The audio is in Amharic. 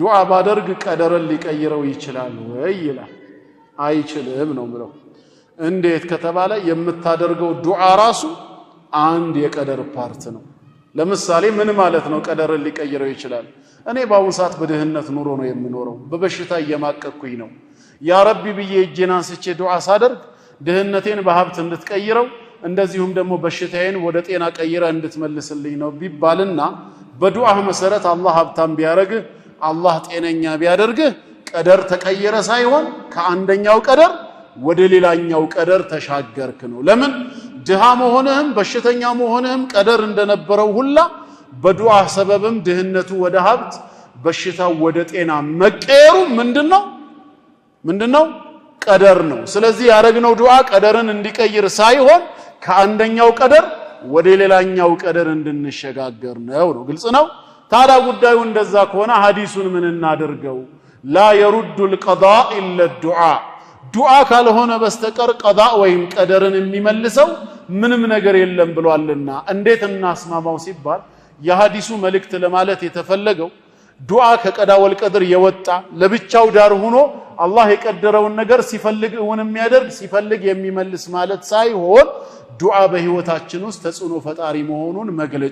ዱዓ ባደርግ ቀደርን ሊቀይረው ይችላል ወይ ይላል። አይችልም ነው ምለው። እንዴት ከተባለ የምታደርገው ዱዓ ራሱ አንድ የቀደር ፓርት ነው። ለምሳሌ ምን ማለት ነው ቀደርን ሊቀይረው ይችላል? እኔ በአሁን ሰዓት በድህነት ኑሮ ነው የምኖረው፣ በበሽታ እየማቀቅኩኝ ነው። ያ ረቢ ብዬ እጄን አንስቼ ዱዓ ሳደርግ ድህነቴን በሀብት እንድትቀይረው እንደዚሁም ደግሞ በሽታዬን ወደ ጤና ቀይረ እንድትመልስልኝ ነው ቢባልና በዱዓህ መሰረት አላህ ሀብታም ቢያደርግህ አላህ ጤነኛ ቢያደርግህ ቀደር ተቀየረ ሳይሆን ከአንደኛው ቀደር ወደ ሌላኛው ቀደር ተሻገርክ ነው። ለምን ድሃ መሆንህም በሽተኛ መሆንህም ቀደር እንደነበረው ሁላ በዱዓህ ሰበብም ድህነቱ ወደ ሀብት በሽታው ወደ ጤና መቀየሩ ምንድነው? ቀደር ነው። ስለዚህ ያደረግነው ዱዓ ቀደርን እንዲቀይር ሳይሆን ከአንደኛው ቀደር ወደ ሌላኛው ቀደር እንድንሸጋገር ነው። ግልጽ ነው። ታዲያ ጉዳዩ እንደዛ ከሆነ ሐዲሱን ምን እናድርገው? ላ የሩዱ القضاء الا الدعاء ዱዓ ካልሆነ በስተቀር ቀዳ ወይም ቀደርን የሚመልሰው ምንም ነገር የለም ብሏልና እንዴት እናስማማው ሲባል የሐዲሱ መልእክት ለማለት የተፈለገው ዱዓ ከቀዳ ወልቀድር የወጣ ለብቻው ዳር ሆኖ አላህ የቀደረውን ነገር ሲፈልግ እውን የሚያደርግ ሲፈልግ የሚመልስ ማለት ሳይሆን ዱዓ በህይወታችን ውስጥ ተጽዕኖ ፈጣሪ መሆኑን መግለጽ